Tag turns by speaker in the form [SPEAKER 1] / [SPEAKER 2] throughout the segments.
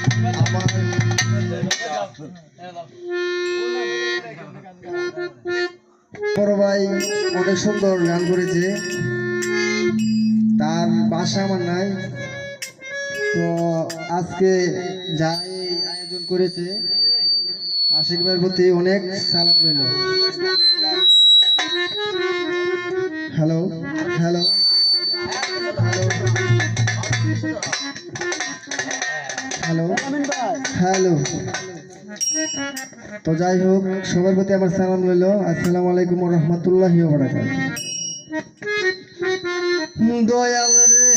[SPEAKER 1] আমার বড় ভাই অনেক সুন্দর গান করেছে, তার ভাষা আমার নাই। তো আজকে যা এই আয়োজন করেছে আশিক ভাইয়ের প্রতি অনেক সালাম রইল। Hello hello hello hello. তো যাই হোক, সবার প্রতি আমার সালাম রইল। আসসালামু আলাইকুম ওয়া রাহমাতুল্লাহি ওয়া বারাকাতুহু। দয়াল রে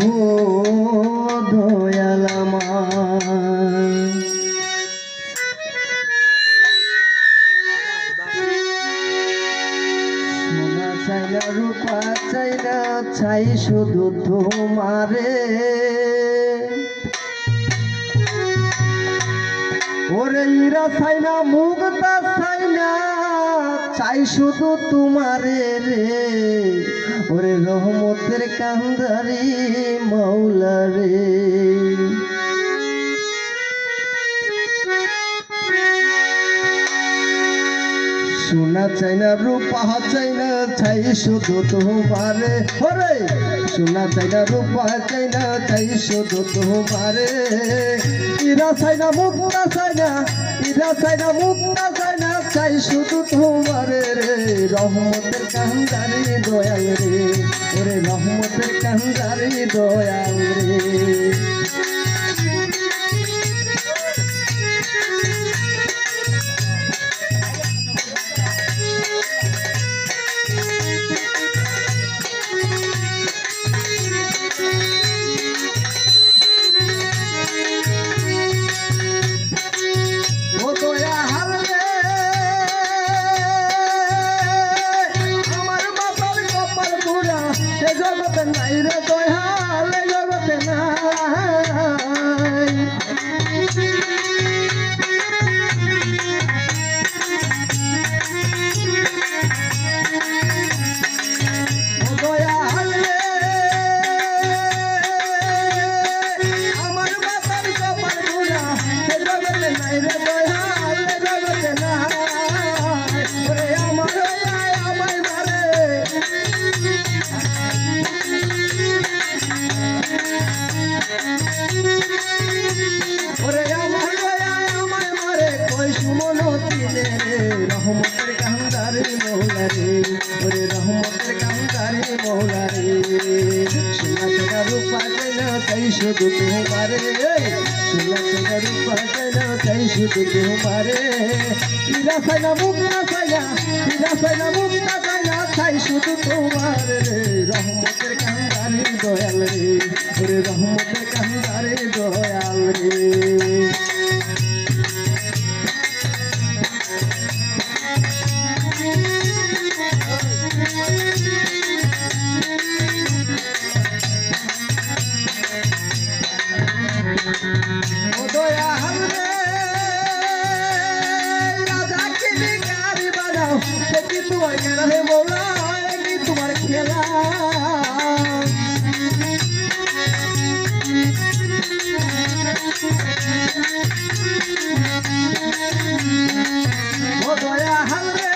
[SPEAKER 1] ও দয়াল আমার, সোনা চাই না রূপা চাই না, চাই শুধু তোমারে। ওরে ইরা চাই না মুক্তা চাই না, চাই শুধু তোমারে রে। ওরে রহমতের কান্দারি মৌলা রে। সোনা চাই না রূপা চাই না, চাই শুধু তোমারে। ওরে সোনা চাই না রূপা চাই না, চাই শুধু তোমারে। ইরা চাই না মুক্তা চাই না, ইরা চাই না মুক্তা চাই না, চাই শুধু তোমারে রে। রহমতের কান্দারি দয়াল রে। ওরে রহমতের কান্দারি দয়াল রে। জগতে নাই রে দয়াল, জগতে নাই। ও দয়াল রে আমার বাবার কপাল পুরা, জগতে নাই রে দয়াল, জগতে নাই। ওরে আমার আমায় মারে, ওরে আমার আমায় মারে কই সুমনতি রে। রহমতের কান্দারি মৌলা রে। ওরে রহমতের কান্দারি মৌলা রে। সোনা চাই রূপা চাই না, চাই শুধু তোমারে। সোনা চাই রূপা চাই না, চাই শুধু তোমারে। ইরা চাই না মুক্তা চাই না, ইরা চাই না মুক্তা চাই না, চাই শুধু তোমারে রে। রহমতের কান্দারি দয়াল রে। ওরে রহমতের কান্দারি দয়াল রে। ও দয়াল রে রাজাকে ভিখারি বানাও, সে কি তোমার খেলা রে মৌলা, কি তোমার খেলা। ও দয়াল রে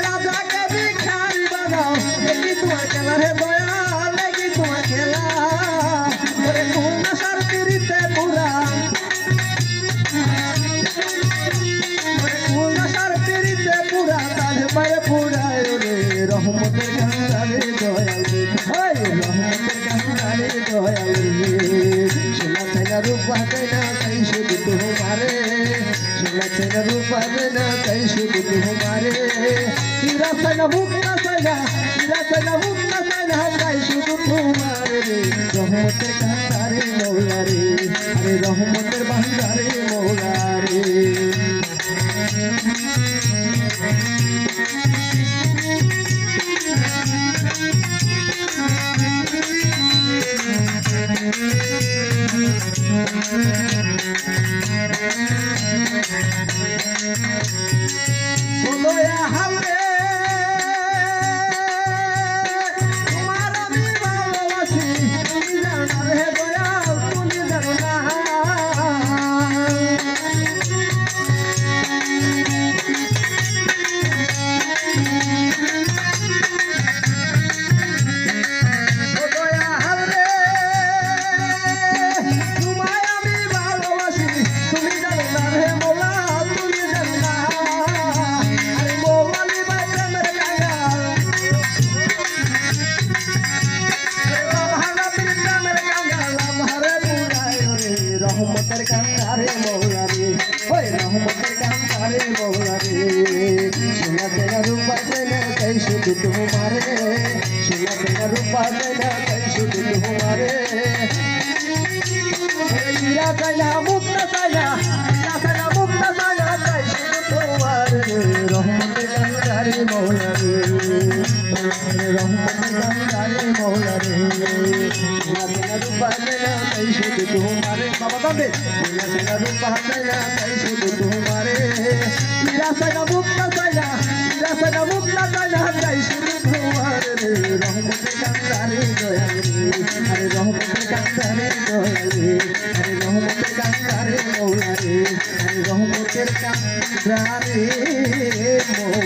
[SPEAKER 1] রাজাকে ভিখারি বানাও, সে কি তোমার খেলা রে দয়াল, কি তোমার খেলা। ওরে কোন আশার পিরিতে পুরা, ওরে কোন আশার পিরিতে পুরা, তালে পায়ে পুরায় রে। রহমতের কান্দারি দয়াল রে। ওই রহমতের কান্দারি দয়াল রে। সোনা চাই না রূপা চাই না, চাই শুধু তোমারে। সোনা চাই না রূপা চাই না, চাই শুধু তোমারে। ইরা চাই না মুক্তা চাই না, ইরা চাই না মুক্তা চাই না, চাই শুধু তোমারে রে। রহমতের কান্দারি মৌলা রে। আরে রহমতের ভান্ডারে মৌলা রে। মৌলা রে সোনা তেনা রূপা তেনা তাই শুধু তোমারে সোনা তেনা রূপা তেনা তাই শুধু তোমারে হীরা চাই না মুক্তা চাই না হীরা চাই না মুক্তা চাই না তাই শুধু তোমারে রহমতের কান্দারে মৌলা রে রহমতের কান্দারে মৌলা রে সোনা তেনা রূপা তেনা তাই শুধু তোমারে বাবা দাদে সোনা তেনা রূপা তেনা তাই শুধু তোমারে হীরা চাই না মুক্তা চাই না হীরা চাই না মুক্তা চাই না তাই শুধু তোমারে রহমতের কান্দারে দয়াল রে আরে রহমতের কান্দারে দয়াল রে আরে রহমতের কান্দারে মৌলা রে আরে রহমতের কান্দারে মৌলা